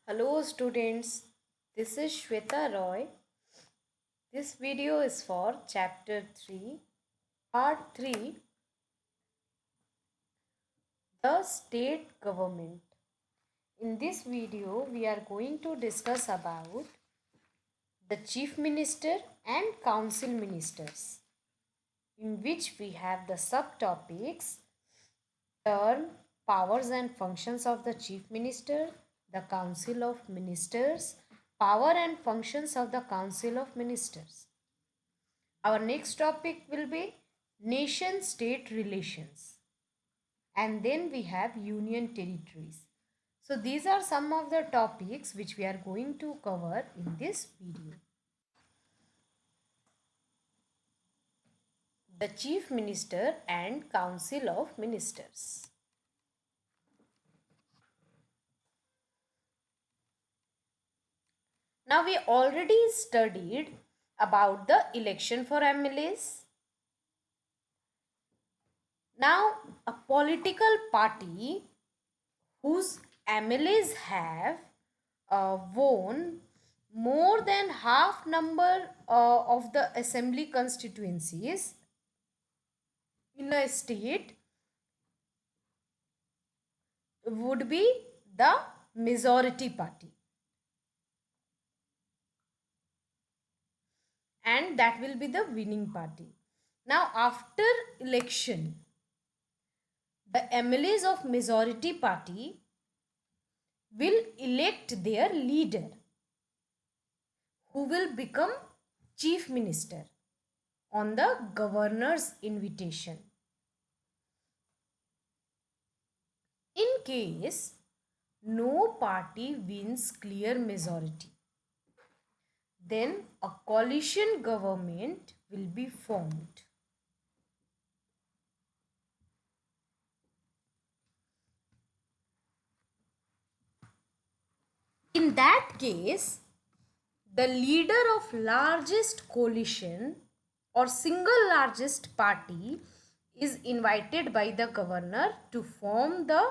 Hello students, this is Shweta Roy. This video is for chapter 3, part 3, the state government. In this video, we are going to discuss about the chief minister and council ministers, in which we have the subtopics term, powers and functions of the chief minister, the council of ministers, power and functions of the council of ministers. Our next topic will be nation state relations. And then we have union territories. So these are some of the topics which we are going to cover in this video. The chief minister and council of ministers. Now we already studied about the election for MLAs. Now a political party whose MLAs have won more than half number of the assembly constituencies in a state would be the majority party, and that will be the winning party. Now after election, the MLAs of majority party will elect their leader, who will become chief minister on the governor's invitation. In case no party wins clear majority, then a coalition government will be formed. In that case, the leader of largest coalition or single largest party is invited by the governor to form the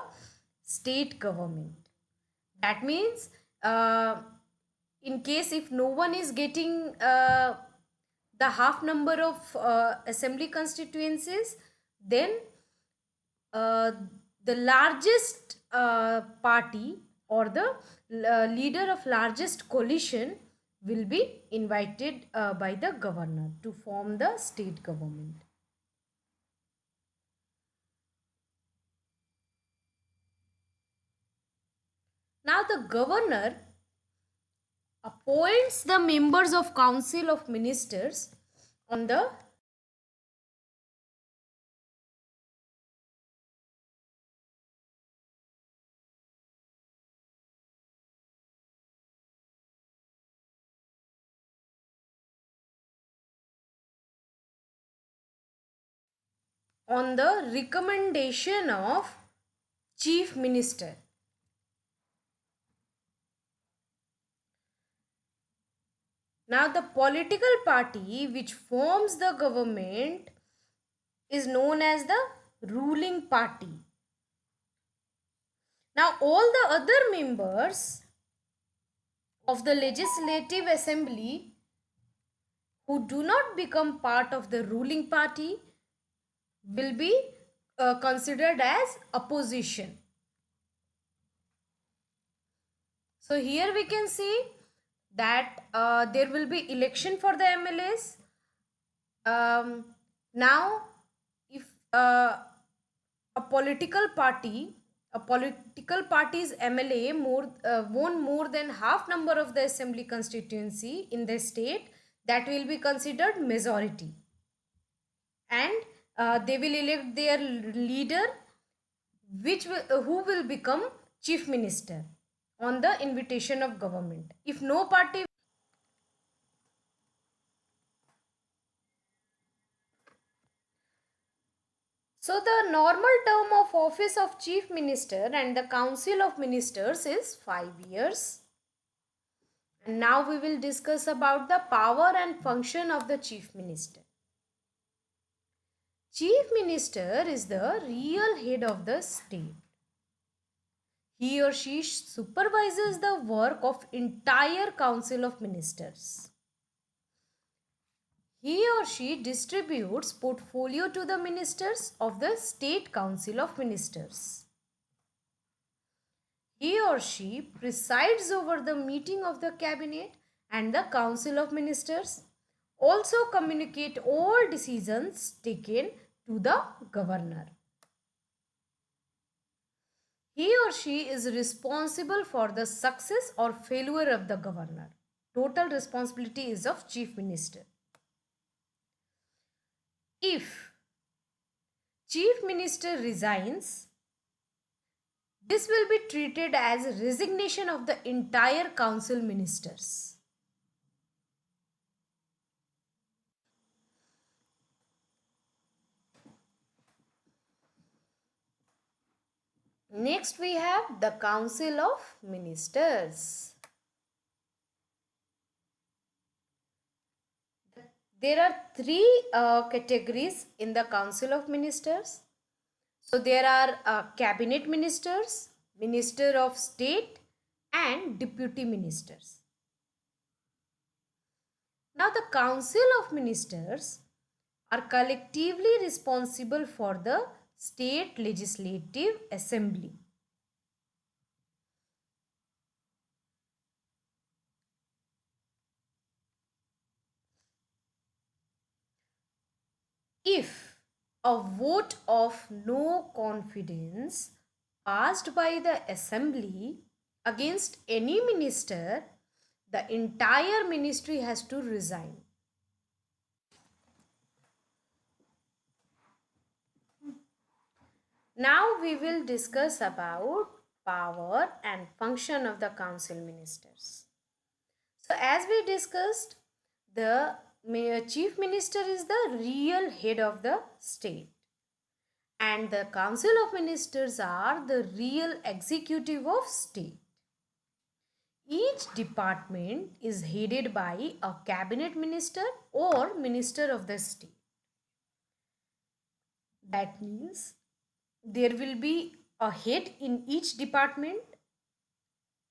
state government. That means in case if no one is getting the half number of assembly constituencies, then uh, the largest party or the leader of largest coalition will be invited by the governor to form the state government. Now the governor appoints the members of council of ministers on the recommendation of chief minister. Now the political party which forms the government is known as the ruling party. Now all the other members of the legislative assembly who do not become part of the ruling party will be considered as opposition. So here we can see that there will be election for the MLAs. Now if a political party's MLA won more than half number of the assembly constituency in the state, that will be considered majority, and they will elect their leader, who will become chief minister on the invitation of government. If no party, so the normal term of office of chief minister and the council of ministers is 5 years. And now we will discuss about the power and function of the chief minister. Chief minister is the real head of the state. He or she supervises the work of entire council of ministers. He or she distributes portfolio to the ministers of the State Council of Ministers. He or she presides over the meeting of the cabinet and the council of ministers. Also communicate all decisions taken to the governor. He or she is responsible for the success or failure of the governor. Total responsibility is of chief minister. If chief minister resigns, this will be treated as resignation of the entire council ministers. Next we have the council of ministers. There are three categories in the council of ministers. So there are cabinet ministers, minister of state and deputy ministers. Now the council of ministers are collectively responsible for the state legislative assembly. If a vote of no confidence passed by the assembly against any minister, the entire ministry has to resign. Now we will discuss about power and function of the council ministers. So as we discussed, the chief minister is the real head of the state and the council of ministers are the real executive of state. Each department is headed by a cabinet minister or minister of the state. That means there will be a head in each department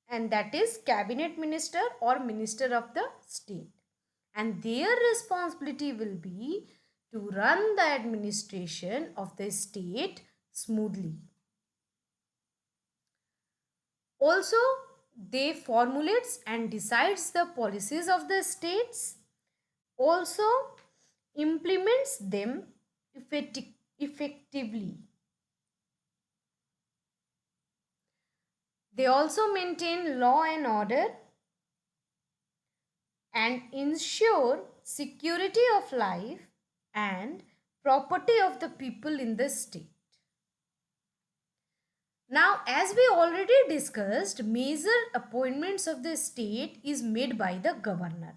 and that is cabinet minister or minister of the state, and their responsibility will be to run the administration of the state smoothly. Also, they formulates and decides the policies of the states, also implements them effectively. They also maintain law and order and ensure security of life and property of the people in the state. Now, as we already discussed, major appointments of the state is made by the governor.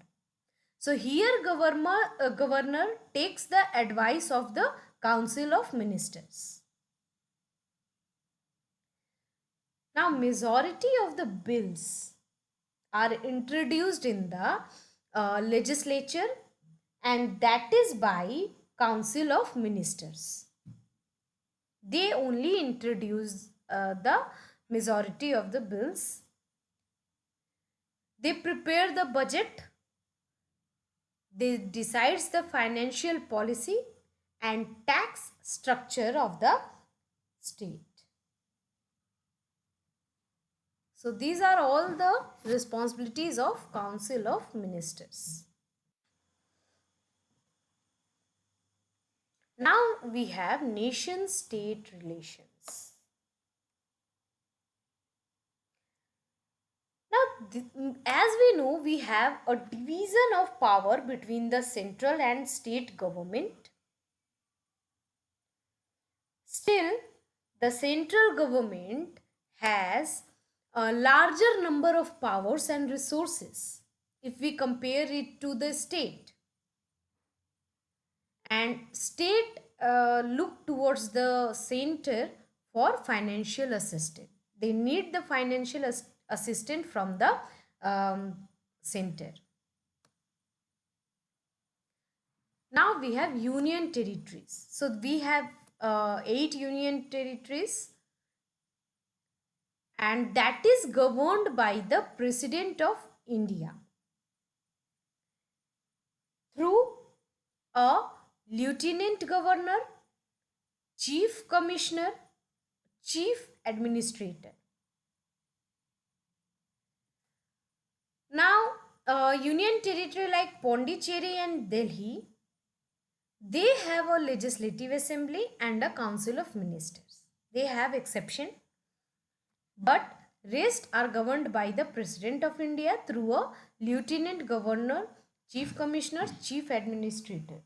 So here governor takes the advice of the council of ministers. Now, majority of the bills are introduced in the legislature and that is by council of ministers. They only introduce the majority of the bills. They prepare the budget. They decides the financial policy and tax structure of the state. So these are all the responsibilities of council of ministers. Now we have nation-state relations. Now, as we know, we have a division of power between the central and state government. Still, the central government has a larger number of powers and resources if we compare it to the state. And state look towards the center for financial assistance. They need the financial assistance from the center. Now we have union territories. So we have 8 union territories and that is governed by the President of India through a Lieutenant Governor, Chief Commissioner, Chief Administrator. Now, Union Territory like Pondicherry and Delhi, they have a legislative assembly and a council of ministers. They have exception, but rest are governed by the President of India through a Lieutenant Governor, Chief Commissioner, Chief Administrator.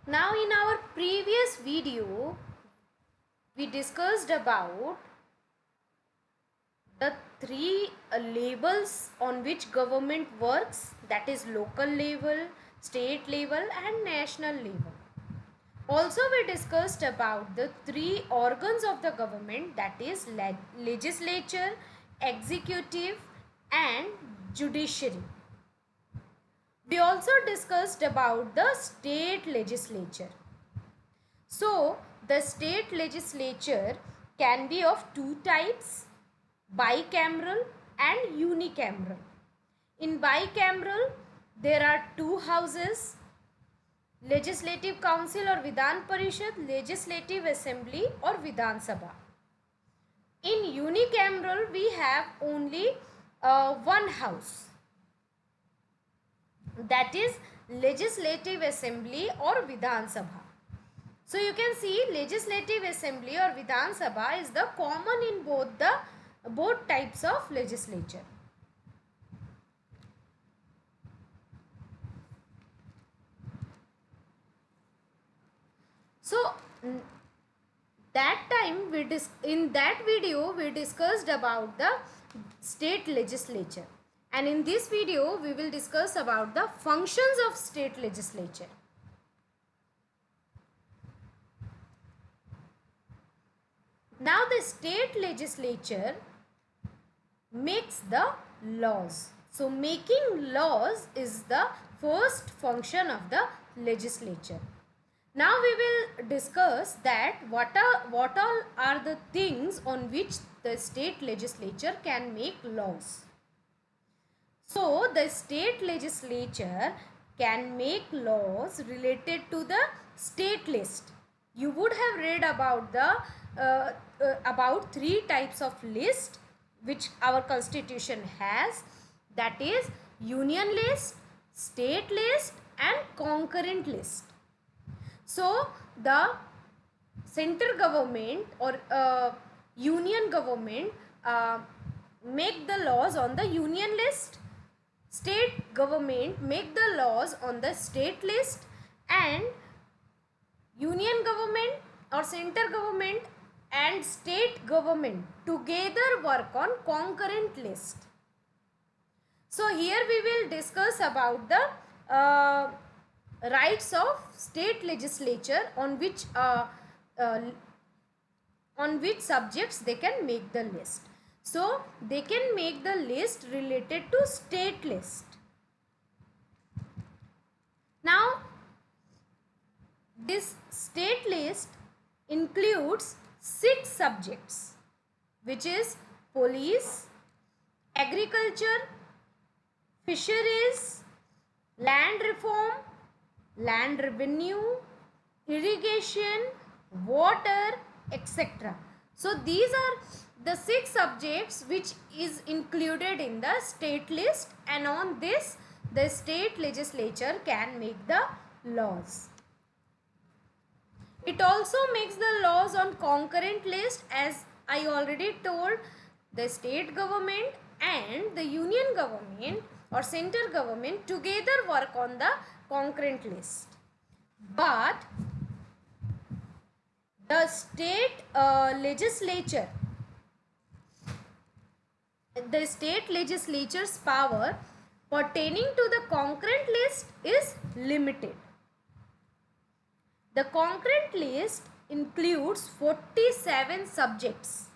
Now in our previous video, we discussed about the three labels on which government works, that is local level, state level and national level. Also we discussed about the three organs of the government, that is legislature, executive and judiciary. We also discussed about the state legislature. So the state legislature can be of two types, bicameral and unicameral. In bicameral, there are two houses, Legislative Council or Vidhan Parishad, Legislative Assembly or Vidhan Sabha. In unicameral, we have only one house, that is Legislative Assembly or Vidhan Sabha. So you can see Legislative Assembly or Vidhan Sabha is the common in both types of legislature. So that time in that video we discussed about the state legislature, and in this video we will discuss about the functions of state legislature. Now the state legislature makes the laws. So making laws is the first function of the legislature. Now we will discuss that what all are the things on which the state legislature can make laws. So the state legislature can make laws related to the state list. You would have read about about three types of list which our constitution has, that is union list, state list and concurrent list. So the center government or union government make the laws on the union list, state government make the laws on the state list, and union government or center government and state government together work on concurrent list. So here we will discuss about the rights of state legislature on which subjects they can make the list. So they can make the list related to state list. Now this state list includes 6 subjects, which is police, agriculture, fisheries, land reform, land revenue, irrigation, water, etc. So these are the 6 subjects which is included in the state list, and on this the state legislature can make the laws. It also makes the laws on concurrent list, as I already told. The state government and the union government or center government together work on the concurrent list. But the state legislature's power pertaining to the concurrent list is limited. The concurrent list includes 47 subjects,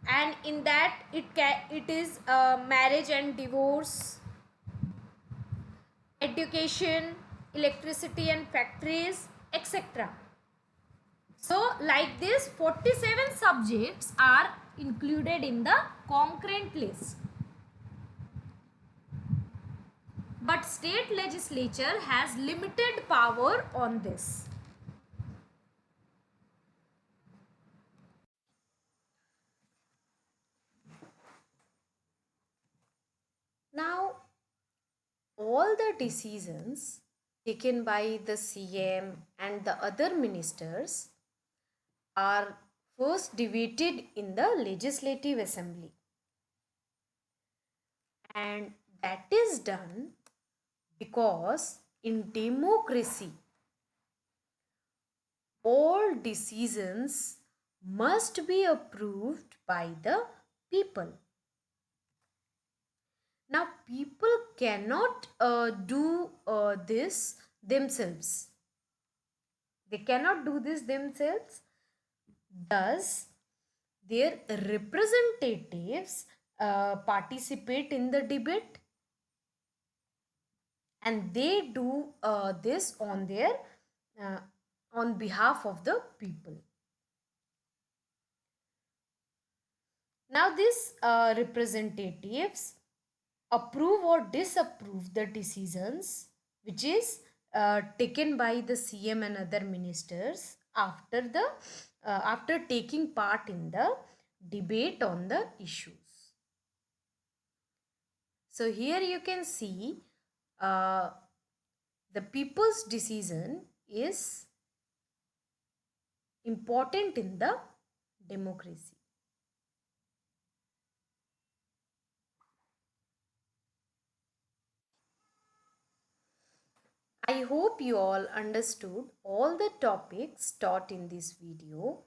and in that it is marriage and divorce, education, electricity and factories, etc. So like this 47 subjects are included in the concurrent list. But state legislature has limited power on this. Now, all the decisions taken by the CM and the other ministers are first debated in the legislative assembly, and that is done because in democracy all decisions must be approved by the people. Now people cannot do this themselves. They cannot do this themselves. Thus, their representatives participate in the debate, and they do this on their uh, on behalf of the people. Now, these representatives approve or disapprove the decisions which is taken by the CM and other ministers after the after taking part in the debate on the issues. So here you can see uh, the people's decision is important in the democracy. I hope you all understood all the topics taught in this video.